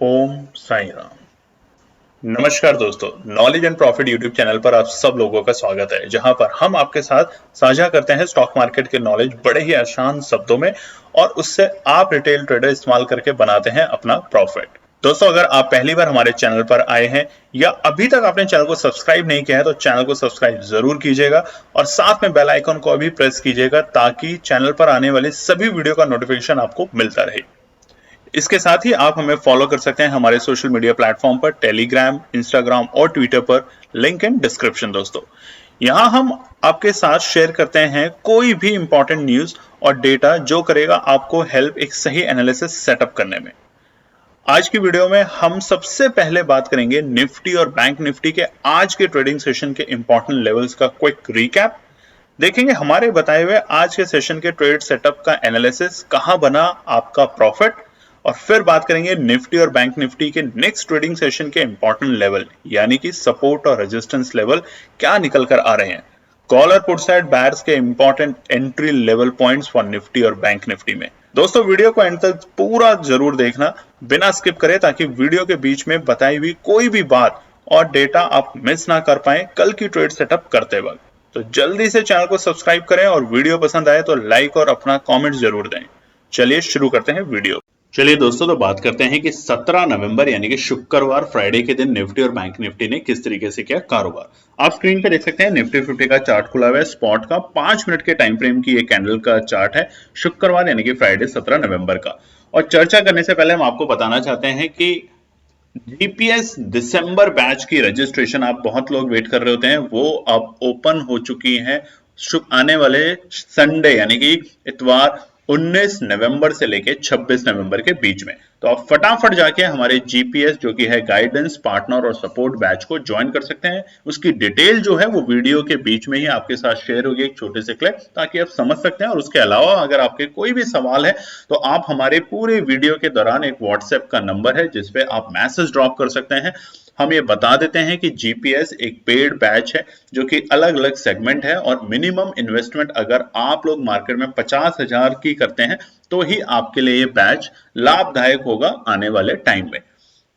ओम साई राम। नमस्कार दोस्तों, knowledge and profit YouTube channel पर आप सब लोगों का स्वागत है, जहां पर हम आपके साथ साझा करते हैं स्टॉक मार्केट के नॉलेज बड़े ही आसान शब्दों में और उससे आप रिटेल ट्रेडर इस्तेमाल करके बनाते हैं अपना प्रॉफिट। दोस्तों, अगर आप पहली बार हमारे चैनल पर आए हैं या अभी तक आपने चैनल को सब्सक्राइब नहीं किया है तो चैनल को सब्सक्राइब जरूर कीजिएगा और साथ में बेल आइकन को भी प्रेस कीजिएगा ताकि चैनल पर आने वाली सभी वीडियो का नोटिफिकेशन आपको मिलता रहे। इसके साथ ही आप हमें फॉलो कर सकते हैं हमारे सोशल मीडिया प्लेटफॉर्म पर, टेलीग्राम, इंस्टाग्राम और ट्विटर पर, लिंक इन डिस्क्रिप्शन। दोस्तों, यहां हम आपके साथ शेयर करते हैं कोई भी इंपॉर्टेंट न्यूज और डेटा जो करेगा आपको हेल्प एक सही एनालिसिस सेटअप करने में। आज की वीडियो में हम सबसे पहले बात करेंगे निफ्टी और बैंक निफ्टी के आज के ट्रेडिंग सेशन के इंपॉर्टेंट लेवल्स का क्विक रिकैप। देखेंगे हमारे बताए हुए आज के सेशन के ट्रेड सेटअप का एनालिसिस, कहां बना आपका प्रॉफिट, और फिर बात करेंगे निफ्टी और बैंक निफ्टी के नेक्स्ट ट्रेडिंग सेशन के इंपॉर्टेंट लेवल यानी कि सपोर्ट और रेजिस्टेंस लेवल क्या निकल कर आ रहे हैं। कॉल और पुट साइड बायर्स के important entry level points for Nifty और बैंक निफ्टी में। दोस्तों, वीडियो को एंड तक पूरा जरूर देखना बिना स्किप करे, ताकि वीडियो के बीच में बताई हुई कोई भी बात और डेटा आप मिस ना कर पाए कल की ट्रेड सेटअप करते वक्त। तो जल्दी से चैनल को सब्सक्राइब करें और वीडियो पसंद आए तो लाइक और अपना कमेंट जरूर दें। चलिए शुरू करते हैं वीडियो। चलिए दोस्तों, तो बात करते हैं कि 17 नवंबर यानी कि शुक्रवार, फ्राइडे के दिन निफ्टी और बैंक निफ्टी ने किस तरीके से किया कारोबार। आप स्क्रीन पे देख सकते हैं निफ्टी 50 का चार्ट खुला हुआ है। स्पॉट का 5 मिनट के टाइम फ्रेम की एक कैंडल का चार्ट है, शुक्रवार यानी कि फ्राइडे 17 नवंबर का। और चर्चा करने से पहले हम आपको बताना चाहते हैं कि जीपीएस दिसंबर बैच की रजिस्ट्रेशन आप बहुत लोग वेट कर रहे होते हैं, वो अब ओपन हो चुकी है आने वाले संडे यानी कि इतवार 19 नवंबर से लेके 26 नवंबर के बीच में। तो आप फटाफट जाके हमारे जीपीएस जो कि है गाइडेंस, पार्टनर और सपोर्ट बैच को ज्वाइन कर सकते हैं। उसकी डिटेल जो है वो वीडियो के बीच में ही आपके साथ शेयर होगी, एक छोटे से क्लिप, ताकि आप समझ सकते हैं। और उसके अलावा अगर आपके कोई भी सवाल है तो आप हमारे पूरे वीडियो के दौरान एक व्हाट्सएप का नंबर है जिसपे आप मैसेज ड्रॉप कर सकते हैं। हम ये बता देते हैं कि जीपीएस एक पेड बैच है जो कि अलग अलग सेगमेंट है और मिनिमम इन्वेस्टमेंट अगर आप लोग मार्केट में 50,000 की करते हैं तो ही आपके लिए ये बैच लाभदायक होगा आने वाले टाइम में।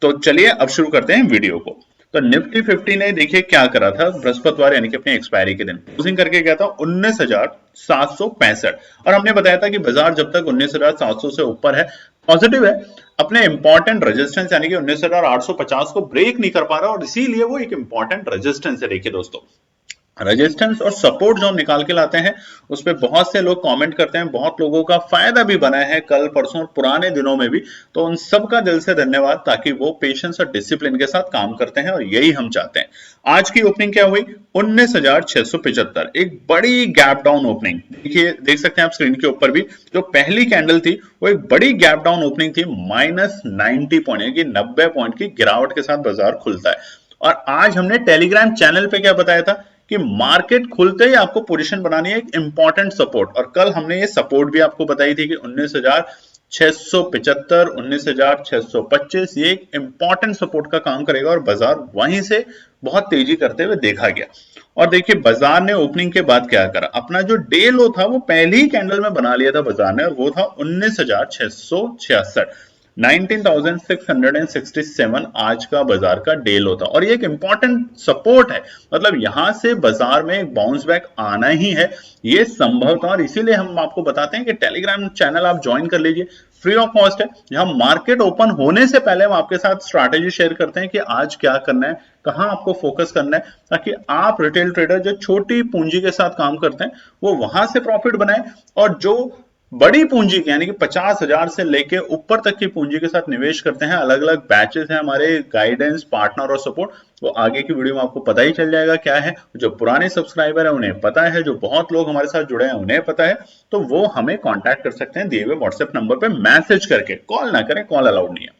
तो चलिए अब शुरू करते हैं वीडियो को। तो निफ्टी 50 ने देखिए क्या करा था बृहस्पतिवार यानी कि अपने एक्सपायरी के दिन क्लोजिंग करके गया था 19,765 और हमने बताया था कि बाजार जब तक 19,700 से ऊपर है पॉजिटिव है, अपने इंपॉर्टेंट रेजिस्टेंस यानी कि 19,850 को ब्रेक नहीं कर पा रहा और इसीलिए वो एक इंपॉर्टेंट रेजिस्टेंस है। देखिए दोस्तों, रेजिस्टेंस और सपोर्ट जो हम निकाल के लाते हैं उस पर बहुत से लोग कमेंट करते हैं, बहुत लोगों का फायदा भी बना है कल परसों और पुराने दिनों में भी। तो उन सबका दिल से धन्यवाद, ताकि वो पेशेंस और डिसिप्लिन के साथ काम करते हैं और यही हम चाहते हैं। आज की ओपनिंग क्या हुई? 19,675, एक बड़ी गैप डाउन ओपनिंग। देखिए, देख सकते हैं आप स्क्रीन के ऊपर भी जो पहली कैंडल थी वो एक बड़ी गैप डाउन ओपनिंग थी। -90 पॉइंट यानी कि 90 पॉइंट की गिरावट के साथ बाजार खुलता है। और आज हमने टेलीग्राम चैनल पे क्या बताया था कि मार्केट खुलते ही आपको पोजीशन बनानी है एक इंपॉर्टेंट सपोर्ट, और कल हमने ये सपोर्ट भी आपको बताई थी कि 19,675, 19,625 ये एक इंपॉर्टेंट सपोर्ट का काम करेगा और बाजार वहीं से बहुत तेजी करते हुए देखा गया। और देखिए बाजार ने ओपनिंग के बाद क्या करा, अपना जो डे लो था वो पहली ही कैंडल में बना लिया था बाजार ने, और वो था 19,666, 19,667 आज का बाजार का डे लो था। और ये एक इंपॉर्टेंट सपोर्ट है, मतलब यहां से बाजार में एक बाउंस बैक आना ही है, ये संभव था। और इसीलिए हम आपको बताते हैं कि टेलीग्राम चैनल आप ज्वाइन कर लीजिए, फ्री ऑफ कॉस्ट है। जहां मार्केट ओपन होने से पहले हम आपके साथ स्ट्रैटेजी शेयर करते हैं कि आज क्या करना है, कहां आपको फोकस करना है, ताकि आप रिटेल ट्रेडर जो छोटी पूंजी के साथ काम करते हैं वो वहां से प्रॉफिट बनाए, और जो बड़ी पूंजी की यानी कि 50,000 से लेके ऊपर तक की पूंजी के साथ निवेश करते हैं, अलग अलग बैचेस हैं हमारे गाइडेंस, पार्टनर और सपोर्ट, वो आगे की वीडियो में आपको पता ही चल जाएगा क्या है। जो पुराने सब्सक्राइबर है उन्हें पता है, जो बहुत लोग हमारे साथ जुड़े हैं उन्हें पता है, तो वो हमें कांटेक्ट कर सकते हैं दिए हुए व्हाट्सएप नंबर पे मैसेज करके। कॉल ना करें, कॉल अलाउड नहीं है।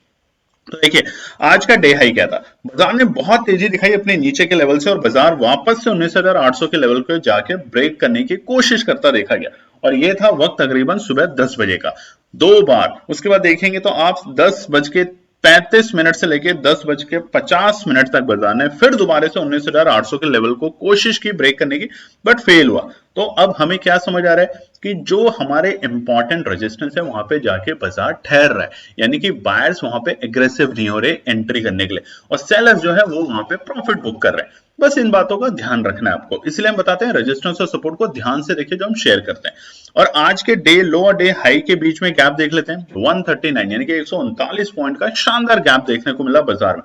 तो देखिए आज का डे हाई क्या था, बाजार ने बहुत तेजी दिखाई अपने नीचे के लेवल से और बाजार वापस से 19,800 के लेवल पे जाके ब्रेक करने की कोशिश करता देखा गया, और ये था वक्त तकरीबन सुबह 10 बजे का, दो बार। उसके बाद देखेंगे तो आप 10:35 से लेके 10:50 तक बाजार ने फिर दोबारा से 19,800 के लेवल को कोशिश की ब्रेक करने की, बट फेल हुआ। तो अब हमें क्या समझ आ रहा है कि जो हमारे इंपॉर्टेंट रेजिस्टेंस है वहां पे जाके बाजार ठहर रहा है, यानी कि बायर्स वहां पे एग्रेसिव नहीं हो रहे एंट्री करने के लिए, और सेलर्स जो है वो वहां पे प्रॉफिट बुक कर रहे हैं। बस इन बातों का ध्यान रखना है आपको, इसलिए हम बताते हैं रेजिस्टेंस और सपोर्ट को ध्यान से देखिए जो हम शेयर करते हैं। और आज के डे लो और डे हाई के बीच में गैप देख लेते हैं, 139 यानी कि 139 पॉइंट का शानदार गैप देखने को मिला बाजार में।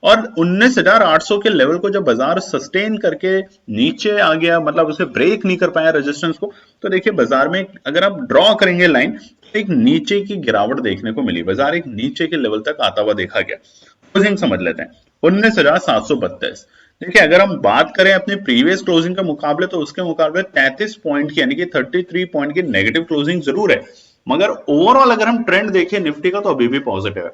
और 19,800 के लेवल को जब बाजार सस्टेन करके नीचे आ गया, मतलब उसे ब्रेक नहीं कर पाया रेजिस्टेंस को, तो देखिए बाजार में अगर आप ड्रॉ करेंगे लाइन, एक नीचे की गिरावट देखने को मिली, बाजार एक नीचे के लेवल तक आता हुआ देखा गया। क्लोजिंग समझ लेते हैं 19,732। देखिए अगर हम बात करें अपनी प्रीवियस क्लोजिंग के मुकाबले, तो उसके मुकाबले 33 पॉइंट की यानी कि 33 पॉइंट की नेगेटिव क्लोजिंग जरूर है, मगर ओवरऑल अगर हम ट्रेंड देखें निफ्टी का तो अभी भी पॉजिटिव है।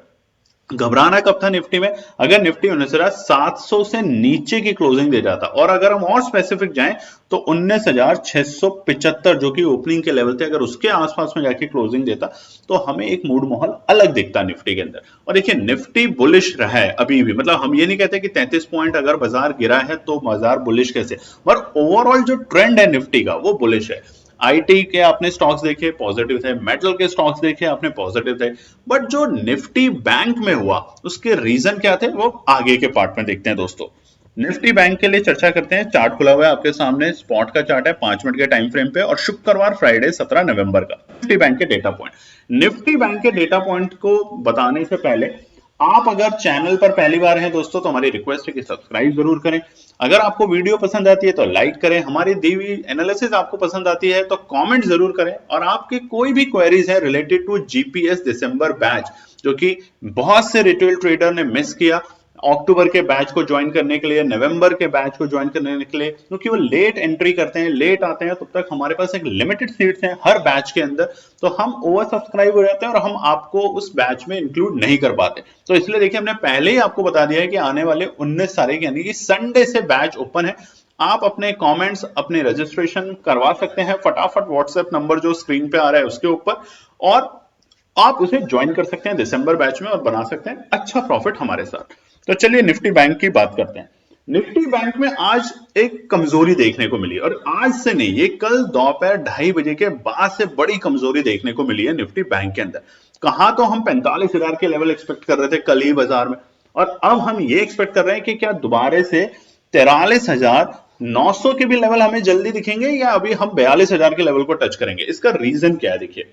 घबराना कब था निफ्टी में, अगर निफ्टी 19,700 से नीचे की क्लोजिंग दे जाता, और अगर हम और स्पेसिफिक जाएं तो 19,675 जो कि ओपनिंग के लेवल थे, अगर उसके आसपास में जाके क्लोजिंग देता तो हमें एक मूड माहौल अलग दिखता निफ्टी के अंदर। और देखिए निफ्टी बुलिश रहा है अभी भी, मतलब हम ये नहीं कहते कि 33 पॉइंट अगर बाजार गिरा है तो बाजार बुलिश कैसे, पर ओवरऑल जो ट्रेंड है निफ्टी का वो बुलिश है। आईटी के आपने स्टॉक्स देखे पॉजिटिव थे, मेटल के स्टॉक्स देखे आपने पॉजिटिव थे, बट जो निफ्टी बैंक में हुआ उसके रीजन क्या थे वो आगे के पार्ट में देखते हैं दोस्तों। निफ्टी बैंक के लिए चर्चा करते हैं, चार्ट खुला हुआ है आपके सामने, स्पॉट का चार्ट है 5 मिनट के टाइम फ्रेम पे, और शुक्रवार फ्राइडे 17 नवंबर का निफ्टी बैंक के डेटा पॉइंट। निफ्टी बैंक के डेटा पॉइंट को बताने से पहले आप अगर चैनल पर पहली बार हैं दोस्तों तो हमारी रिक्वेस्ट है कि सब्सक्राइब जरूर करें, अगर आपको वीडियो पसंद आती है तो लाइक करें, हमारी दी हुई एनालिसिस आपको पसंद आती है तो कमेंट जरूर करें, और आपकी कोई भी क्वेरीज है रिलेटेड टू जीपीएस दिसंबर बैच जो कि बहुत से रिटेल ट्रेडर ने मिस किया, अक्टूबर के बैच को ज्वाइन करने के लिए, नवंबर के बैच को ज्वाइन करने के लिए, क्योंकि वो लेट एंट्री करते हैं, लेट आते हैं, तब तक हमारे पास एक लिमिटेड सीट्स हैं हर बैच के अंदर, तो हम ओवर सब्सक्राइब हो जाते हैं और हम आपको उस बैच में इंक्लूड नहीं कर पाते। तो इसलिए देखिए हमने पहले ही आपको बता दिया है कि आने वाले 19 तारीख यानी कि संडे से बैच ओपन है। आप अपने कमेंट्स, अपने रजिस्ट्रेशन करवा सकते हैं फटाफट, व्हाट्सएप नंबर जो स्क्रीन पे आ रहा है उसके ऊपर, और आप उसे ज्वाइन कर सकते हैं दिसंबर बैच में और बना सकते हैं अच्छा प्रॉफिट हमारे साथ। तो चलिए निफ्टी बैंक की बात करते हैं। निफ्टी बैंक में आज एक कमजोरी देखने को मिली, और आज से नहीं, ये कल दोपहर 2:30 बजे के बाद से बड़ी कमजोरी देखने को मिली है निफ्टी बैंक के अंदर। कहां तो हम 45,000 के लेवल एक्सपेक्ट कर रहे थे कल ही बाजार में, और अब हम ये एक्सपेक्ट कर रहे हैं कि क्या दोबारा से 43,900 के भी लेवल हमें जल्दी दिखेंगे, या अभी हम 42,000 के लेवल को टच करेंगे। इसका रीजन क्या है देखिए,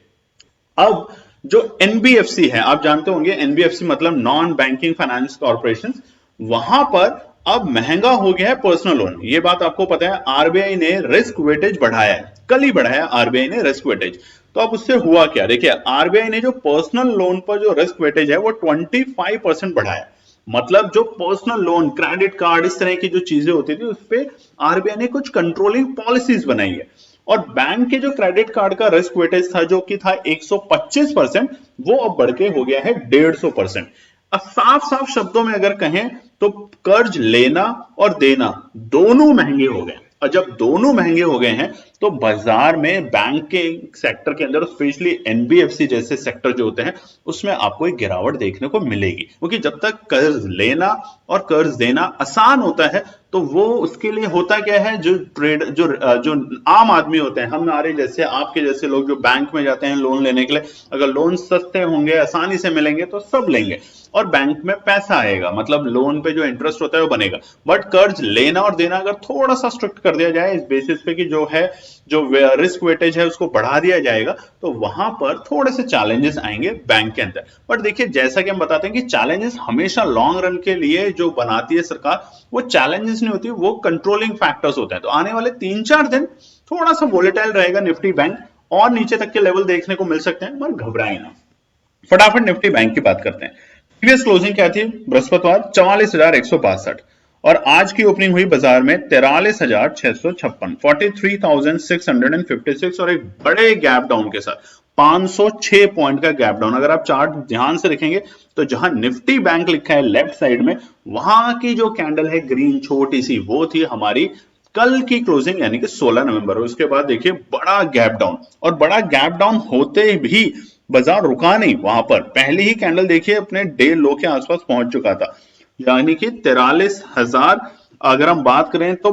अब जो एनबीएफसी है, आप जानते होंगे एनबीएफसी मतलब नॉन बैंकिंग फाइनेंस कॉर्पोरेशन, वहां पर अब महंगा हो गया है पर्सनल लोन। ये बात आपको पता है, आरबीआई ने रिस्क वेटेज बढ़ाया है, कल ही बढ़ाया आरबीआई ने रिस्क वेटेज। तो अब उससे हुआ क्या, देखिए आरबीआई ने जो पर्सनल लोन पर जो रिस्क वेटेज है वो 25% बढ़ाया, मतलब जो पर्सनल लोन, क्रेडिट कार्ड, इस तरह की जो चीजें होती थी उस पर आरबीआई ने कुछ कंट्रोलिंग पॉलिसीज बनाई है। और बैंक के जो क्रेडिट कार्ड का रिस्क वेटेज था जो कि था 125%, वो अब बढ़ के हो गया है 150%। अब साफ साफ शब्दों में अगर कहें तो कर्ज लेना और देना दोनों महंगे हो गए, और जब दोनों महंगे हो गए हैं तो बाजार में बैंकिंग सेक्टर के अंदर, स्पेशली एनबीएफसी जैसे सेक्टर जो होते हैं, उसमें आपको एक गिरावट देखने को मिलेगी, क्योंकि जब तक कर्ज लेना और कर्ज देना आसान होता है तो वो उसके लिए होता क्या है, जो ट्रेड जो आम आदमी होते हैं, हम हमारे जैसे आपके जैसे लोग जो बैंक में जाते हैं लोन लेने के लिए, अगर लोन सस्ते होंगे, आसानी से मिलेंगे तो सब लेंगे और बैंक में पैसा आएगा, मतलब लोन पे जो इंटरेस्ट होता है वो बनेगा। बट कर्ज लेना और देना अगर थोड़ा सा स्ट्रिक्ट कर दिया जाए इस बेसिस पे कि जो है, जो रिस्क वेटेज है उसको बढ़ा दिया जाएगा, तो वहां पर थोड़े से चैलेंजेस आएंगे बैंक के अंदर। बट देखिए जैसा कि हम बताते हैं कि चैलेंजेस हमेशा लॉन्ग रन के लिए जो बनाती है सरकार, वो चैलेंजेस नहीं होती, वो कंट्रोलिंग फैक्टर्स होते हैं। तो आने वाले 3-4 दिन थोड़ा सा वोलेटाइल रहेगा निफ्टी बैंक, और नीचे तक के लेवल देखने को मिल सकते हैं, मगर घबराए ना। फटाफट निफ्टी बैंक की बात करते हैं। प्रीवियस क्लोजिंग क्या थी बृहस्पतिवार, 44,162, और आज की ओपनिंग हुई बाजार में 43,656, 43,656, और एक बड़े गैप डाउन के साथ 506 पॉइंट का गैप डाउन। अगर आप चार्ट ध्यान से देखेंगे तो जहां निफ्टी बैंक लिखा है लेफ्ट साइड में, वहां की जो कैंडल है ग्रीन छोटी सी, वो थी हमारी कल की क्लोजिंग यानी कि 16 नवंबर। उसके बाद देखिए बड़ा गैप डाउन, और बड़ा गैप डाउन होते भी बाजार रुका नहीं, वहां पर पहले ही कैंडल देखिए अपने डे लो के आसपास पहुंच चुका था, यानी कि 43,000, अगर हम बात करें तो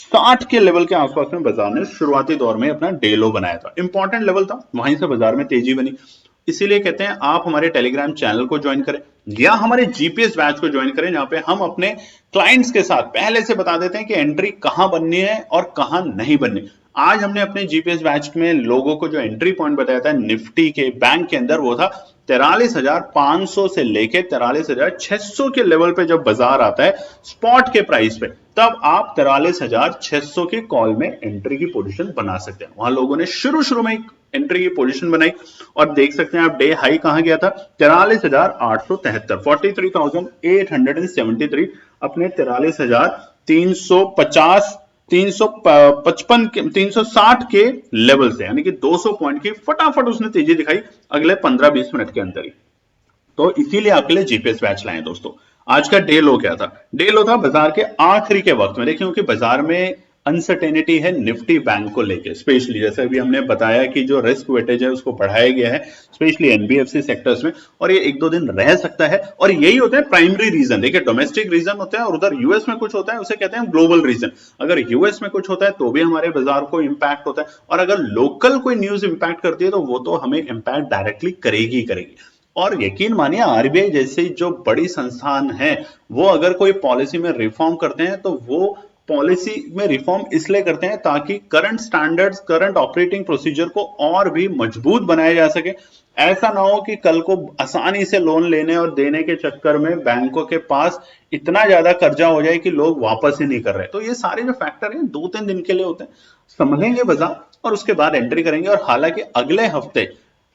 60 के लेवल के आसपास में बाजार ने शुरुआती दौर में अपना डे लो बनाया था, इंपॉर्टेंट लेवल था, वहीं से बाजार में तेजी बनी। इसीलिए कहते हैं आप हमारे टेलीग्राम चैनल को ज्वाइन करें या हमारे जीपीएस बैच को ज्वाइन करें, जहां पे हम अपने क्लाइंट्स के साथ पहले से बता देते हैं कि एंट्री कहां बननी है और कहां नहीं बननी। आज हमने अपने जीपीएस बैच में लोगों को जो एंट्री पॉइंट बताया था निफ्टी के बैंक के अंदर, वो था 43,500 से लेके 43,600 के लेवल पे जब बाजार आता है स्पॉट के प्राइस पे, तब आप 43,600 के कॉल में एंट्री की पोजीशन बना सकते हैं। वहां लोगों ने शुरू में एक एंट्री की पोजीशन बनाई और देख सकते हैं आप डे हाई कहां गया था 43,873, 43,873 अपने 43,350 360 के लेवल से, यानी कि 200 पॉइंट की फटाफट उसने तेजी दिखाई अगले 15-20 मिनट के अंदर ही। तो इसीलिए आपके लिए जीपीएस बैच लाए दोस्तों। आज का डे लो क्या था? डे लो था बाजार के आखिरी के वक्त में। देखिए क्योंकि बाजार में अनसर्टेनिटी है निफ्टी बैंक को लेके, स्पेशली जैसे अभी हमने बताया कि जो रिस्क वेटेज है उसको बढ़ाया गया है स्पेशली एनबीएफसी सेक्टर्स में, और ये 1-2 दिन रह सकता है। और यही होता है प्राइमरी रीजन। देखिए डोमेस्टिक रीजन होता है और उधर यूएस में कुछ होता है, उसे कहते हैं ग्लोबल रीजन। अगर यूएस में कुछ होता है तो भी हमारे बाजार को इंपैक्ट होता है, और अगर लोकल कोई न्यूज इंपैक्ट करती है तो वो तो हमें इंपैक्ट डायरेक्टली करेगी। और यकीन मानिए आरबीआई जैसी जो बड़ी संस्थान है वो अगर कोई पॉलिसी में रिफॉर्म करते हैं तो वो पॉलिसी में रिफॉर्म इसलिए करते हैं ताकि current standards, current operating procedure को और भी मजबूत बनाया जा सके। ऐसा ना हो कि कल को आसानी से लोन लेने और देने के चक्कर में बैंकों के पास इतना ज्यादा कर्जा हो जाए कि लोग वापस ही नहीं कर रहे। तो ये सारे जो फैक्टर हैं 2-3 दिन के लिए होते हैं, समझेंगे बाजार और उसके बाद एंट्री करेंगे। और हालांकि अगले हफ्ते,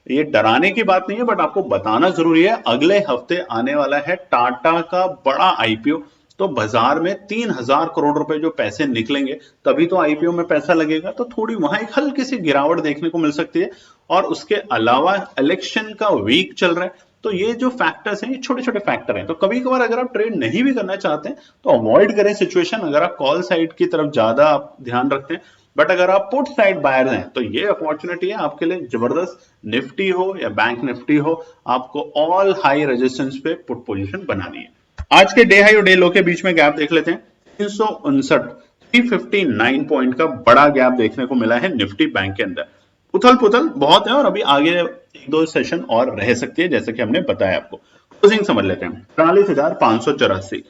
ये डराने की बात नहीं है बट आपको बताना जरूरी है, अगले हफ्ते आने वाला है टाटा का बड़ा आईपीओ। तो बाजार में 3,000 करोड़ रुपए जो पैसे निकलेंगे तभी तो आईपीओ में पैसा लगेगा, तो थोड़ी वहां एक हल्की सी गिरावट देखने को मिल सकती है। और उसके अलावा इलेक्शन का वीक चल रहा है, तो ये जो फैक्टर्स हैं ये छोटे छोटे फैक्टर हैं। तो कभी कभार अगर आप ट्रेड नहीं भी करना चाहते हैं तो अवॉइड करें सिचुएशन, अगर आप कॉल साइड की तरफ ज्यादा आप ध्यान रखते हैं। बट अगर आप पुट साइड बायर हैं तो ये अपॉर्चुनिटी है आपके लिए जबरदस्त। निफ्टी हो या बैंक निफ्टी हो, आपको ऑल हाई रेजिस्टेंस पे पुट पोजीशन बनानी है। आज के डे हाई और डे लो के बीच में गैप देख लेते हैं। 359 पॉइंट का बड़ा गैप देखने को मिला है निफ्टी बैंक के अंदर। उथल पुथल बहुत है और अभी आगे 1-2 सेशन और रह सकती है, जैसे कि हमने बताया आपको। क्लोजिंग समझ लेते हैं। 43,584,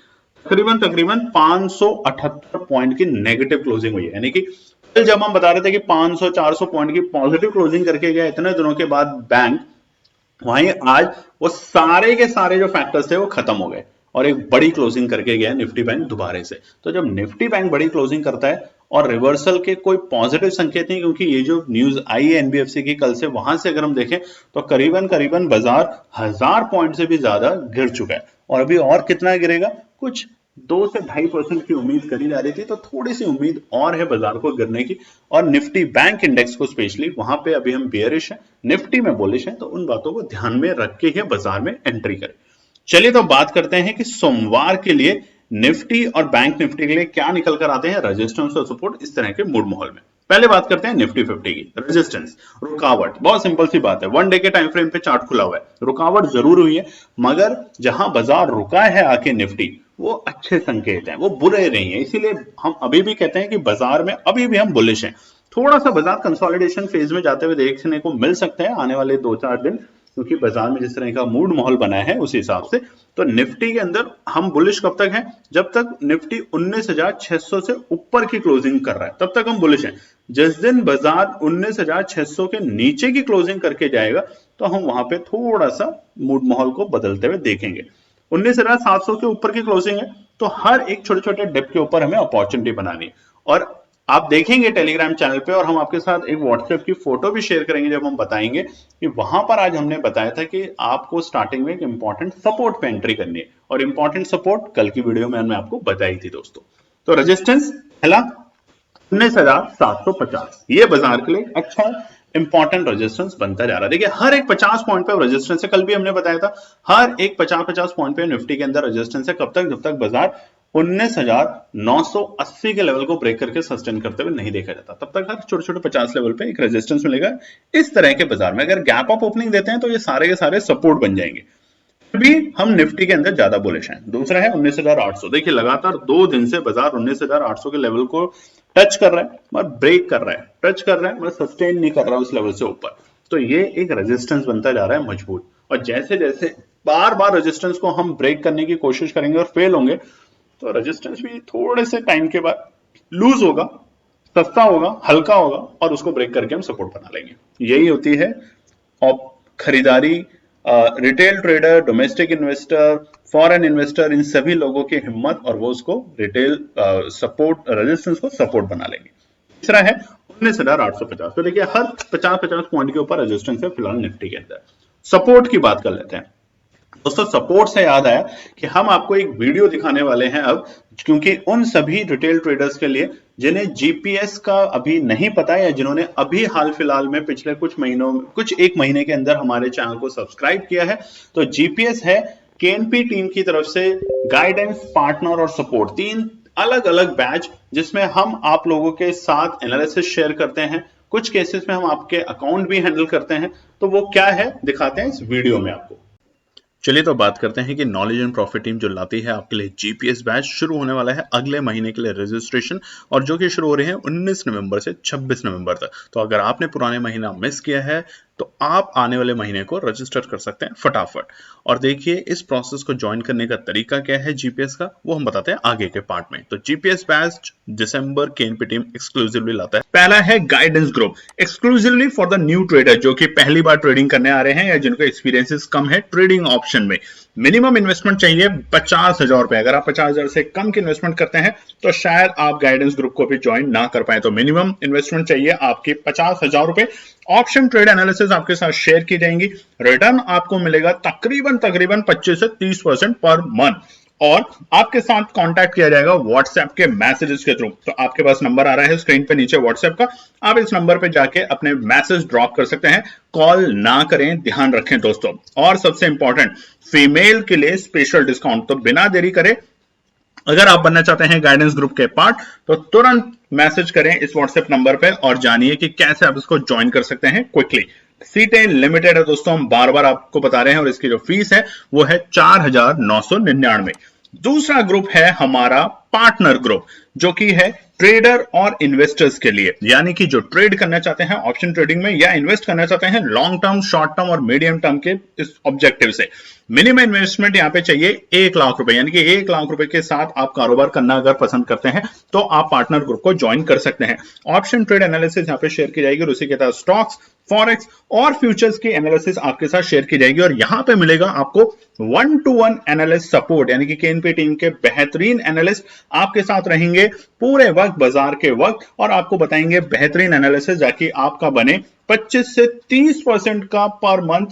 तकरीबन 578 पॉइंट की नेगेटिव क्लोजिंग हुई है। यानी कि कल जब हम बता रहे थे कि 500-400 पॉइंट की पॉजिटिव क्लोजिंग करके गया इतने दिनों के बाद बैंक, वहीं आज वो सारे के सारे जो फैक्टर्स थे वो खत्म हो गए और एक बड़ी क्लोजिंग करके गया निफ्टी बैंक दोबारा से। तो जब निफ्टी बैंक बड़ी क्लोजिंग करता है और रिवर्सल के कोई पॉजिटिव संकेत नहीं, क्योंकि ये जो न्यूज आई है एनबीएफसी की कल से, वहां से अगर हम देखें तो करीबन बाजार 1,000 पॉइंट से भी ज्यादा गिर चुका है। और अभी और कितना गिरेगा, कुछ 2 से 2.5% की उम्मीद करी जा रही थी, तो थोड़ी सी उम्मीद और है बाजार को गिरने की। और निफ्टी बैंक इंडेक्स को स्पेशली वहां पे अभी हम बेयरिश हैं, निफ्टी में बुलिश हैं, तो उन बातों को ध्यान में रख के ही बाजार में एंट्री करें। चलिए तो बात करते हैं कि सोमवार के लिए निफ्टी और बैंक निफ्टी के लिए क्या निकल कर आते हैं रेजिस्टेंस और सपोर्ट इस तरह के मूड माहौल में। पहले बात करते हैं निफ्टी 50 की। रेजिस्टेंस, रुकावट, बहुत सिंपल सी बात है, 1 डे के टाइम फ्रेम पे चार्ट खुला हुआ है, रुकावट जरूर हुई है, मगर जहां बाजार रुका है आके निफ्टी, वो अच्छे संकेत हैं, वो बुरे नहीं है। इसीलिए हम अभी भी कहते हैं कि बाजार में अभी भी हम बुलिश हैं। थोड़ा सा बाजार कंसोलिडेशन फेज में जाते हुए देखने को मिल सकते हैं आने वाले 2-4 दिन, क्योंकि बाजार में जिस तरह का मूड माहौल बना है उस हिसाब से। तो निफ्टी के अंदर हम बुलिश कब तक हैं, जब तक निफ्टी 19,600 से ऊपर की क्लोजिंग कर रहा है तब तक हम बुलिश हैं। जिस दिन बाजार 19,600 के नीचे की क्लोजिंग करके जाएगा तो हम वहां पे थोड़ा सा मूड माहौल को बदलते हुए देखेंगे। 19,700 के ऊपर की क्लोजिंग है तो हर एक छोटे छोटे डिप के ऊपर हमें अपॉर्चुनिटी बनानी है। और आप देखेंगे टेलीग्राम चैनल पे, और हम आपके साथ एक व्हाट्सएप की फोटो भी शेयर करेंगे जब हम बताएंगे कि वहां पर आज हमने बताया था कि आपको स्टार्टिंग में एक इंपॉर्टेंट सपोर्ट पे एंट्री करनी है, और इंपॉर्टेंट सपोर्ट कल की वीडियो में हमने आपको बताई थी दोस्तों। तो रेजिस्टेंस पहला 19,750, ये बाजार के लिए अच्छा इंपॉर्टेंट रेजिस्टेंस बनता जा रहा है। देखिए हर एक 50 पॉइंट पे रेजिस्टेंस है, कल भी हमने बताया था हर एक 50-50 पॉइंट पे निफ्टी के अंदर रेजिस्टेंस है। कब तक, जब तक बाजार 19,980 के लेवल को ब्रेक करके सस्टेन करते हुए नहीं देखा जाता, तब तक हर छोटे छोटे 50 लेवल पे एक रेजिस्टेंस मिलेगा। इस तरह के बाजार में अगर गैप अप ओपनिंग देते हैं तो ये सारे के सारे सपोर्ट बन जाएंगे। भी हम निफ्टी के अंदर ज्यादा बुलिश हैं। दूसरा है 19,800। देखिए लगातार 2 दिन से बाजार 19,800 के लेवल को टच कर रहा है मगर ब्रेक कर रहा है, टच कर रहा है मगर सस्टेन नहीं कर रहा है उस लेवल से ऊपर, तो ये एक रेजिस्टेंस बनता जा रहा है मजबूत। और जैसे जैसे बार बार रेजिस्टेंस को हम ब्रेक करने की कोशिश करेंगे और फेल होंगे, तो रेजिस्टेंस भी थोड़े से टाइम के बाद लूज होगा, सस्ता होगा, हल्का होगा, और उसको ब्रेक करके हम सपोर्ट बना लेंगे। यही होती है खरीदारी, retail trader, domestic investor, foreign investor, इन सभी लोगों की हिम्मत, और वो उसको रिटेल सपोर्ट रेजिस्टेंस को सपोर्ट बना लेंगे। तीसरा है 19,850। तो देखिए हर 50-50 पॉइंट के ऊपर रेजिस्टेंस है फिलहाल निफ्टी के अंदर। सपोर्ट की बात कर लेते हैं दोस्तों। सपोर्ट से याद आया कि हम आपको एक वीडियो दिखाने वाले हैं अब, क्योंकि उन सभी रिटेल ट्रेडर्स के लिए जिन्हें जीपीएस का अभी नहीं पता है, या जिन्होंने अभी हाल फिलहाल में पिछले कुछ एक महीने के अंदर हमारे चैनल को सब्सक्राइब किया है, तो जीपीएस है केएनपी टीम की तरफ से गाइडेंस, पार्टनर और सपोर्ट, 3 अलग अलग बैच, जिसमें हम आप लोगों के साथ एनालिसिस शेयर करते हैं। कुछ केसेस में हम आपके अकाउंट भी हैंडल करते हैं। तो वो क्या है दिखाते हैं इस वीडियो में आपको। चलिए तो बात करते हैं कि नॉलेज एंड प्रॉफिट टीम जो लाती है आपके लिए जीपीएस बैच, शुरू होने वाला है अगले महीने के लिए रजिस्ट्रेशन, और जो कि शुरू हो रहे हैं 19 नवंबर से 26 नवंबर तक। तो अगर आपने पुराने महीना मिस किया है तो आप आने वाले महीने को रजिस्टर कर सकते हैं फटाफट। और देखिए इस प्रोसेस को ज्वाइन करने का तरीका क्या है जीपीएस का, वो हम बताते हैं आगे के पार्ट में। तो जीपीएस बैच दिसंबर केएनपी टीम एक्सक्लूसिवली लाता है। पहला है guidance group, exclusively for the new trader जो कि पहली बार ट्रेडिंग करने आ रहे हैं या जिनको एक्सपीरियंसेस कम है ट्रेडिंग ऑप्शन में। मिनिमम इन्वेस्टमेंट चाहिए 50,000 रुपए। अगर आप 50,000 से कम की इन्वेस्टमेंट करते हैं तो शायद आप गाइडेंस ग्रुप को भी ज्वाइन ना कर पाए। तो मिनिमम इन्वेस्टमेंट चाहिए आपकी 50,000 रुपए। ऑप्शन ट्रेड एनालिसिस आपके साथ शेयर की जाएंगी। रिटर्न आपको मिलेगा तकरीबन 25 से 30% पर मंथ, और आपके साथ कांटेक्ट किया जाएगा व्हाट्सएप के मैसेजेस के थ्रू। तो आपके पास नंबर आ रहा है स्क्रीन पे नीचे व्हाट्सएप का, आप इस नंबर पे जाके अपने मैसेज ड्रॉप कर सकते हैं। कॉल ना करें, ध्यान रखें दोस्तों। और सबसे इंपॉर्टेंट, फीमेल के लिए स्पेशल डिस्काउंट। तो बिना देरी करे अगर आप बनना चाहते हैं गाइडेंस ग्रुप के पार्ट तो तुरंत मैसेज करें इस व्हाट्सएप नंबर पे और जानिए कि कैसे आप इसको ज्वाइन कर सकते हैं क्विकली। सीटें लिमिटेड है दोस्तों, हम बार बार आपको बता रहे हैं, और इसकी जो फीस है वो है 4,999। दूसरा ग्रुप है हमारा पार्टनर ग्रुप, जो कि है ट्रेडर और इन्वेस्टर्स के लिए, यानी कि जो ट्रेड करना चाहते हैं ऑप्शन ट्रेडिंग में या इन्वेस्ट करना चाहते हैं लॉन्ग टर्म, शॉर्ट टर्म और मीडियम टर्म के इस ऑब्जेक्टिव से। मिनिमम इन्वेस्टमेंट यहां पे चाहिए 1 लाख रुपए, यानी कि 1 लाख रुपए के साथ आप कारोबार करना अगर पसंद करते हैं तो आप पार्टनर ग्रुप को ज्वाइन कर सकते हैं। ऑप्शन ट्रेड एनालिसिस यहां पे शेयर की जाएगी और उसी के साथ स्टॉक्स, फॉरेक्स और फ्यूचर्स की एनालिसिस आपके साथ शेयर की जाएगी। और यहां पे मिलेगा आपको 1-to-1 एनालिस्ट सपोर्ट, यानी कि केएनपी टीम के बेहतरीन एनालिस्ट आपके साथ रहेंगे पूरे वक्त, बाजार के वक्त, और आपको बताएंगे बेहतरीन एनालिसिस, जाकि आपका बने 25 से 30% का पर मंथ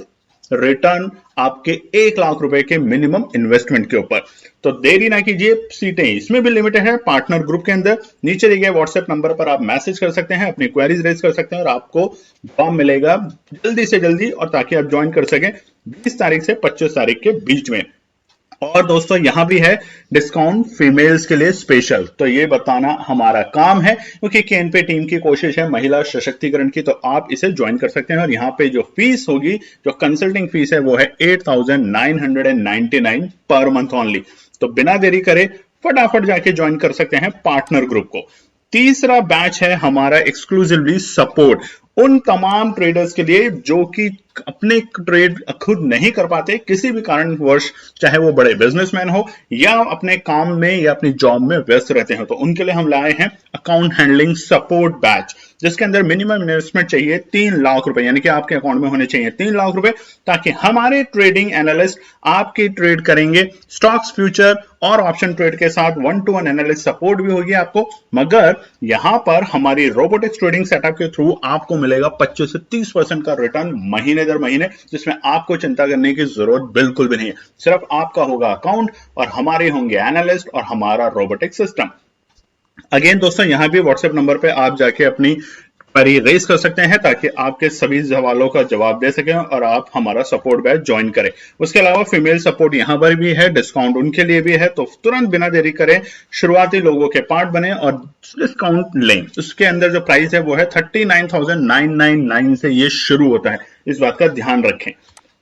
रिटर्न आपके 1 लाख रुपए के मिनिमम इन्वेस्टमेंट के ऊपर। तो देरी ना कीजिए, सीटें इसमें भी लिमिटेड है पार्टनर ग्रुप के अंदर। नीचे दिए गए व्हाट्सएप नंबर पर आप मैसेज कर सकते हैं, अपनी क्वेरीज रेज कर सकते हैं और आपको जवाब मिलेगा जल्दी से जल्दी, और ताकि आप ज्वाइन कर सकें 20 तारीख से 25 तारीख के बीच में। और दोस्तों यहां भी है डिस्काउंट फीमेल्स के लिए स्पेशल, तो ये बताना हमारा काम है, क्योंकि केएनपी टीम की कोशिश है महिला सशक्तिकरण की। तो आप इसे ज्वाइन कर सकते हैं। और यहां पे जो फीस होगी, जो कंसल्टिंग फीस है, वो है 8,999 पर मंथ ओनली। तो बिना देरी करे फटाफट जाके ज्वाइन कर सकते हैं पार्टनर ग्रुप को। तीसरा बैच है हमारा एक्सक्लूसिवली सपोर्ट, उन तमाम ट्रेडर्स के लिए जो कि अपने ट्रेड खुद नहीं कर पाते किसी भी कारणवश, चाहे वो बड़े बिजनेसमैन हो या अपने काम में या अपनी जॉब में व्यस्त रहते हो। तो उनके लिए हम लाए हैं अकाउंट हैंडलिंग सपोर्ट बैच, जिसके अंदर मिनिमम इन्वेस्टमेंट चाहिए 3 लाख रुपए, यानी कि आपके अकाउंट में होने चाहिए 3 लाख रुपए, ताकि हमारे ट्रेडिंग एनालिस्ट आपकी ट्रेड करेंगे। स्टॉक्स, फ्यूचर और ऑप्शन ट्रेड के साथ 1-to-1 एनालिस्ट सपोर्ट भी होगी आपको। मगर यहां पर हमारी रोबोटिक्स ट्रेडिंग सेटअप के थ्रू आपको मिलेगा 25 से 30% का रिटर्न महीने दर महीने, जिसमें आपको चिंता करने की जरूरत बिल्कुल भी नहीं है। सिर्फ आपका होगा अकाउंट और हमारे होंगे एनालिस्ट और हमारा रोबोटिक्स सिस्टम। अगेन दोस्तों यहां भी व्हाट्सएप नंबर पे आप जाके अपनी क्वेरी रेज कर सकते हैं, ताकि आपके सभी सवालों का जवाब दे सकें और आप हमारा सपोर्ट बैच ज्वाइन करें। उसके अलावा फीमेल सपोर्ट यहां पर भी है, डिस्काउंट उनके लिए भी है। तो तुरंत बिना देरी करें शुरुआती लोगों के पार्ट बने और डिस्काउंट लें। उसके अंदर जो प्राइस है वो है 39,999 से ये शुरू होता है, इस बात का ध्यान रखें।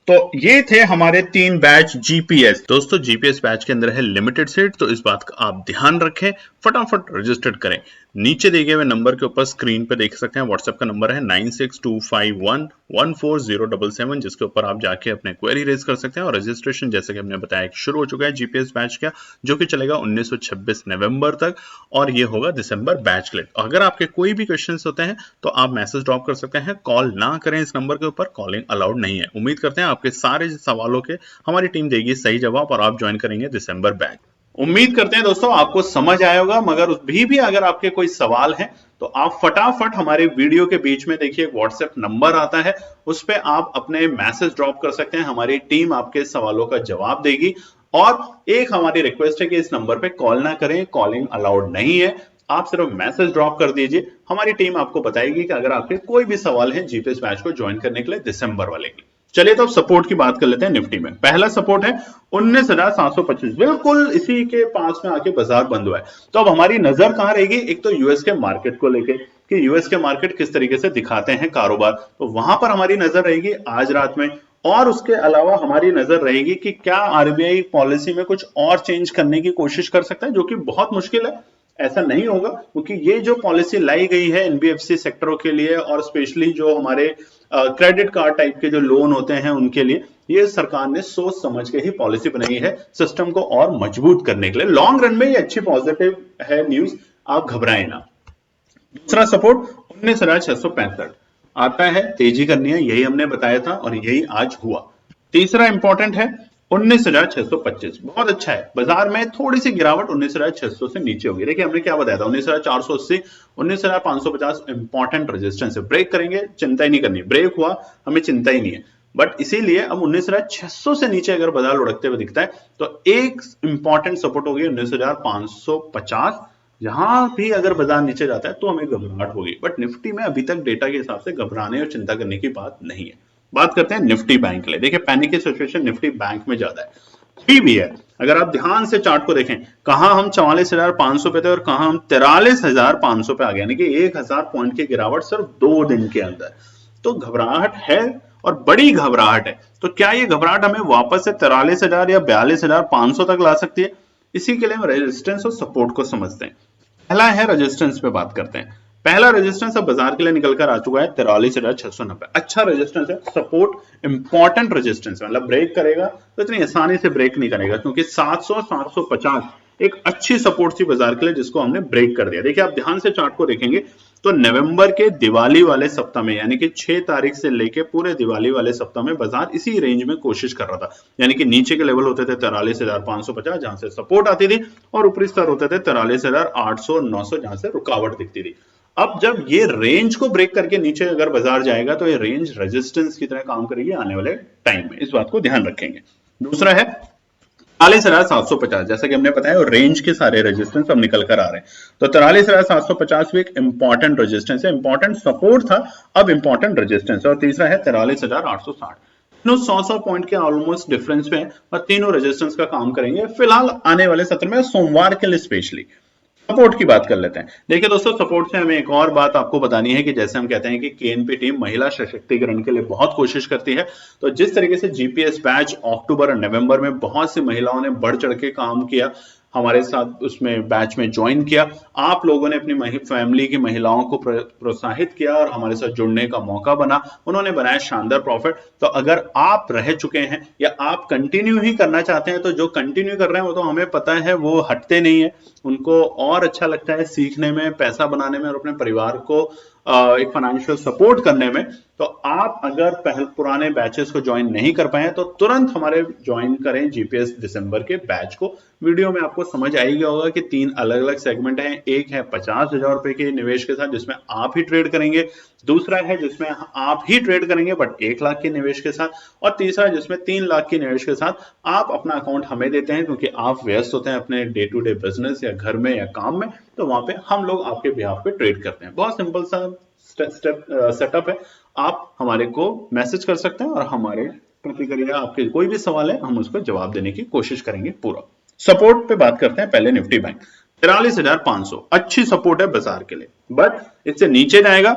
तो ये थे हमारे 3 बैच जीपीएस। दोस्तों जीपीएस बैच के अंदर है लिमिटेड सीट, तो इस बात का आप ध्यान रखें। फटाफट रजिस्टर्ड करें। नीचे दिए हुए नंबर के ऊपर स्क्रीन पे देख सकते हैं व्हाट्सएप का नंबर है 9625114077, जिसके ऊपर आप जाके अपने क्वेरी रेज कर सकते हैं। और रजिस्ट्रेशन जैसे कि हमने बताया शुरू हो चुका है जीपीएस बैच का, जो कि चलेगा 1926 नवंबर तक और ये होगा दिसंबर बैच के लिए। अगर आपके कोई भी क्वेश्चंस होते हैं तो आप मैसेज ड्रॉप कर सकते हैं, कॉल ना करें इस नंबर के ऊपर, कॉलिंग अलाउड नहीं है। उम्मीद करते हैं आपके सारे सवालों के हमारी टीम देगी सही जवाब और आप ज्वाइन करेंगे दिसंबर बैच। उम्मीद करते हैं दोस्तों आपको समझ आया होगा, मगर उस भी अगर आपके कोई सवाल है तो आप फटाफट हमारे वीडियो के बीच में देखिए व्हाट्सएप नंबर आता है, उस पे आप अपने मैसेज ड्रॉप कर सकते हैं। हमारी टीम आपके सवालों का जवाब देगी। और एक हमारी रिक्वेस्ट है कि इस नंबर पे कॉल ना करें, कॉलिंग अलाउड नहीं है। आप सिर्फ मैसेज ड्रॉप कर दीजिए, हमारी टीम आपको बताएगी कि अगर आपके कोई भी सवाल है जीपीएस बैच को ज्वाइन करने के लिए दिसंबर वाले की। चलिए तो अब सपोर्ट की बात कर लेते हैं। निफ्टी में पहला सपोर्ट है 19,725, बिल्कुल इसी के पास में आके बाजार बंद हुआ है। तो अब हमारी नजर कहां रहेगी, एक तो यूएस के मार्केट को लेके कि यूएस के मार्केट किस तरीके से दिखाते हैं कारोबार, तो वहां पर हमारी नजर रहेगी आज रात में। और उसके अलावा हमारी नजर रहेगी कि क्या आरबीआई पॉलिसी में कुछ और चेंज करने की कोशिश कर सकता है, जो कि बहुत मुश्किल है। ऐसा नहीं होगा क्योंकि ये जो पॉलिसी लाई गई है एनबीएफसी सेक्टरों के लिए और स्पेशली जो हमारे क्रेडिट कार्ड टाइप के जो लोन होते हैं उनके लिए, ये सरकार ने सोच समझ के ही पॉलिसी बनाई है सिस्टम को और मजबूत करने के लिए। लॉन्ग रन में ये अच्छी पॉजिटिव है न्यूज, आप घबराएं ना। दूसरा सपोर्ट 19,665 आता है, तेजी करनी है, यही हमने बताया था और यही आज हुआ। तीसरा इंपॉर्टेंट है 19,625, बहुत अच्छा है। बाजार में थोड़ी सी गिरावट 19,600 से नीचे होगी। देखिए हमने क्या बताया था, 19,480, 19,550 इंपॉर्टेंट रेजिस्टेंस है, ब्रेक करेंगे चिंता ही नहीं करनी, ब्रेक हुआ हमें चिंता ही नहीं है। बट इसीलिए अब 19,600 से नीचे अगर बाजार लुढ़कते हुए दिखता है तो एक इंपॉर्टेंट सपोर्ट होगी 19,550। जहां भी अगर बाजार नीचे जाता है तो हमें घबराहट होगी, बट निफ्टी में अभी तक डेटा के हिसाब से घबराने और चिंता करने की बात नहीं है। बात करते हैं निफ्टी बैंक के लिए। देखिए पैनिक की सिचुएशन निफ्टी बैंक में ज्यादा है, अभी भी है। अगर आप ध्यान से चार्ट को देखें, कहां हम 44,500 पे थे और कहां हम 43,500 पे आ गए, यानी कि 1,000 पॉइंट की गिरावट सिर्फ 2 दिन के अंदर। तो घबराहट है और बड़ी घबराहट है। तो क्या ये घबराहट हमें वापस से 43,000 या 42,500 तक ला सकती है? इसी के लिए हम रेजिस्टेंस और सपोर्ट को समझते हैं। पहला है रेजिस्टेंस पे बात करते हैं। पहला रेजिस्टेंस अब बाजार के लिए निकल कर आ चुका है 43,690, अच्छा रेजिस्टेंस है। सपोर्ट इंपॉर्टेंट रेजिस्टेंस है, मतलब ब्रेक करेगा तो इतनी आसानी से ब्रेक नहीं करेगा, क्योंकि 700 750 एक अच्छी सपोर्ट थी बाजार के लिए जिसको हमने ब्रेक कर दिया। देखिए आप ध्यान से चार्ट को देखेंगे तो नवंबर के दिवाली वाले सप्ताह में, यानी कि 6 तारीख से लेके पूरे दिवाली वाले सप्ताह में बाजार इसी रेंज में कोशिश कर रहा था, यानी कि नीचे के लेवल होते थे 43,550 जहां से सपोर्ट आती थी और ऊपरी स्तर होते थे 43,800 900 जहां से रुकावट दिखती थी। अब जब ये रेंज को ब्रेक करके नीचे अगर बाजार जाएगा तो ये रेंज रेजिस्टेंस की तरह काम करेगी आने वाले टाइम में, इस बात को ध्यान रखेंगे। दूसरा है 43,750, जैसा कि हमने बताया रेंज के सारे रेजिस्टेंस अब निकल कर आ रहे हैं। तो 43,750 भी एक इंपॉर्टेंट रेजिस्टेंस है, इंपॉर्टेंट सपोर्ट था, अब इंपॉर्टेंट रेजिस्टेंस है। और तीसरा है 43,860, तीनों 100 पॉइंट के ऑलमोस्ट डिफरेंस में और तीनों रेजिस्टेंस का काम करेंगे फिलहाल आने वाले सत्र में, सोमवार के लिए स्पेशली। सपोर्ट की बात कर लेते हैं। देखिए दोस्तों सपोर्ट से हमें एक और बात आपको बतानी है कि जैसे हम कहते हैं कि केएनपी टीम महिला सशक्तिकरण के लिए बहुत कोशिश करती है, तो जिस तरीके से जीपीएस बैच अक्टूबर और नवंबर में बहुत सी महिलाओं ने बढ़ चढ़ के काम किया, हमारे साथ उसमें बैच में ज्वाइन किया, आप लोगों ने अपनी फैमिली की महिलाओं को प्रोत्साहित किया और हमारे साथ जुड़ने का मौका बना, उन्होंने बनाया शानदार प्रॉफिट। तो अगर आप रह चुके हैं या आप कंटिन्यू ही करना चाहते हैं, तो जो कंटिन्यू कर रहे हैं वो तो हमें पता है वो हटते नहीं है, उनको और अच्छा लगता है सीखने में, पैसा बनाने में और अपने परिवार को एक फाइनेंशियल सपोर्ट करने में। तो आप अगर पुराने बैचेस को ज्वाइन नहीं कर पाए तो तुरंत हमारे ज्वाइन करें जीपीएस दिसंबर के बैच को। वीडियो में आपको समझ आएगा होगा कि 3 अलग अलग सेगमेंट हैं। एक है 50,000 रुपए के निवेश के साथ जिसमें आप ही ट्रेड करेंगे, दूसरा है जिसमें आप ही ट्रेड करेंगे बट 1 लाख के निवेश के साथ, और तीसरा जिसमें 3 लाख के निवेश के साथ आप अपना अकाउंट हमें देते हैं क्योंकि आप व्यस्त होते हैं अपने डे टू डे बिजनेस या घर में या काम में, तो वहां पे हम लोग आपके बिहाफ पे ट्रेड करते हैं। बहुत सिंपल सा सेटअप है, आप हमारे को मैसेज कर सकते हैं और हमारे प्रतिक्रिया, आपके कोई भी सवाल है हम उसको जवाब देने की कोशिश करेंगे पूरा। सपोर्ट पे बात करते हैं पहले निफ्टी बैंक 43,500, अच्छी सपोर्ट है बाजार के लिए, बट इससे नीचे जाएगा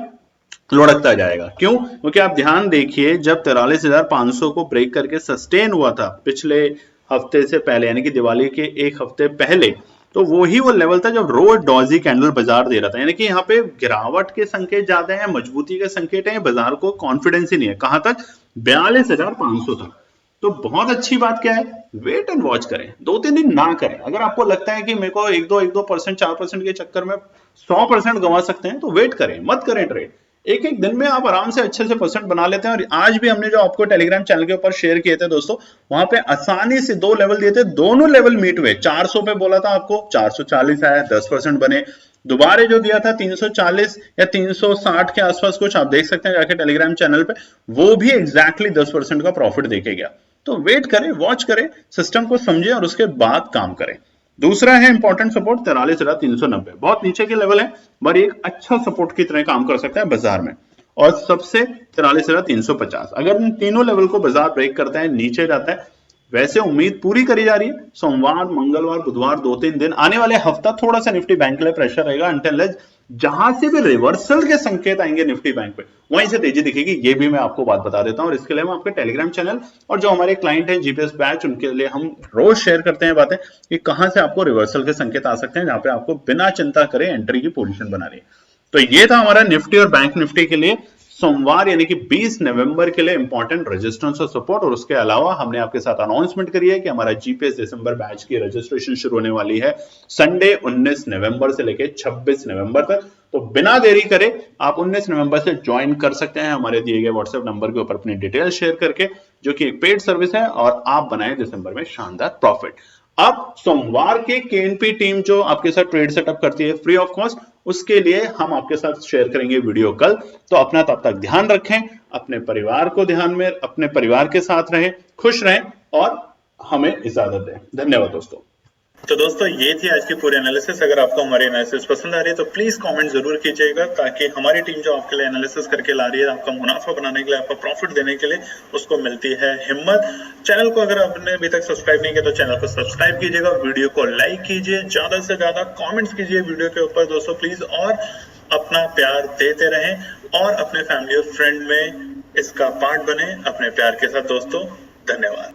लुढ़कता जाएगा। क्यों? क्योंकि आप ध्यान देखिए जब 43,500 को ब्रेक करके सस्टेन हुआ था पिछले हफ्ते से पहले, यानी कि दिवाली के एक हफ्ते पहले, तो वो लेवल था जब रोज डॉजी कैंडल बाजार दे रहा था, यानी कि यहाँ पे गिरावट के संकेत ज्यादा हैं, मजबूती के संकेत हैं, बाजार को कॉन्फिडेंस ही नहीं है। कहां तक? 42,500 तक। तो बहुत अच्छी बात क्या है, वेट एंड वॉच करें, 2-3 दिन ना करें। अगर आपको लगता है कि मेरे को 1-2% 4% के चक्कर में 100% गंवा सकते हैं, तो वेट करें, मत करें ट्रेड। एक एक दिन में आप आराम से अच्छे से परसेंट बना लेते हैं। और आज भी हमने जो आपको टेलीग्राम चैनल के ऊपर शेयर किए थे दोस्तों, वहां पे आसानी से 2 लेवल दिए थे, दोनों लेवल मीट हुए। 400 पे बोला था आपको, 440 आया, 10% बने। दोबारा जो दिया था 340 या 360 के आसपास कुछ, आप देख सकते हैं जाके टेलीग्राम चैनल पे, वो भी एग्जैक्टली 10% का प्रॉफिट देके गया। तो वेट करें, वॉच करें, सिस्टम को समझें और उसके बाद काम करें। दूसरा है इंपॉर्टेंट सपोर्ट 43,390, बहुत नीचे के लेवल है, पर एक अच्छा सपोर्ट की तरह काम कर सकता है बाजार में। और सबसे 43,350, अगर इन तीनों लेवल को बाजार ब्रेक करता है, नीचे जाता है, वैसे उम्मीद पूरी करी जा रही है सोमवार, मंगलवार, बुधवार, 2-3 दिन, आने वाले हफ्ता थोड़ा सा निफ्टी बैंक के लिए प्रेशर रहेगा, अनटिल जहां से भी रिवर्सल के संकेत आएंगे निफ्टी बैंक पे, वहीं से तेजी दिखेगी। ये भी मैं आपको बात बता देता हूं। और इसके लिए हम आपके टेलीग्राम चैनल और जो हमारे क्लाइंट हैं जीपीएस बैच, उनके लिए हम रोज शेयर करते हैं बातें कि कहां से आपको रिवर्सल के संकेत आ सकते हैं, जहां पे आपको बिना चिंता करे एंट्री की पोजीशन बनानी है। तो ये था हमारा निफ्टी और बैंक निफ्टी के लिए सोमवार यानी कि 20 नवंबर के लिए इंपॉर्टेंट रेजिस्टेंस और सपोर्ट। और उसके अलावा हमने आपके साथ अनाउंसमेंट करी है कि हमारा जीपीएस दिसंबर बैच की रजिस्ट्रेशन शुरू होने वाली है संडे 19 नवंबर से लेकर 26 नवंबर तक। तो बिना देरी करे आप 19 नवंबर से ज्वाइन कर सकते हैं हमारे दिए गए व्हाट्सएप नंबर के ऊपर अपनी डिटेल शेयर करके, जो कि एक पेड सर्विस है, और आप बनाए दिसंबर में शानदार प्रॉफिट। अब सोमवार के केएनपी टीम जो आपके साथ ट्रेड सेटअप करती है फ्री ऑफ कॉस्ट, उसके लिए हम आपके साथ शेयर करेंगे वीडियो कल। तो अपना तब तक ध्यान रखें, अपने परिवार को ध्यान में, अपने परिवार के साथ रहें, खुश रहें और हमें इजाजत दें। धन्यवाद दोस्तों। तो दोस्तों ये थी आज की पूरी एनालिसिस। अगर आपको हमारी एनालिसिस पसंद आ रही है तो प्लीज कमेंट जरूर कीजिएगा, ताकि हमारी टीम जो आपके लिए एनालिसिस करके ला रही है, आपका मुनाफा बनाने के लिए, आपका प्रॉफिट देने के लिए, उसको मिलती है हिम्मत। चैनल को अगर आपने अभी तक सब्सक्राइब नहीं किया तो चैनल को सब्सक्राइब कीजिएगा, वीडियो को लाइक कीजिए, ज्यादा से ज्यादा कॉमेंट्स कीजिए वीडियो के ऊपर दोस्तों प्लीज, और अपना प्यार देते रहें और अपने फैमिली और फ्रेंड में इसका पार्ट बने अपने प्यार के साथ दोस्तों। धन्यवाद।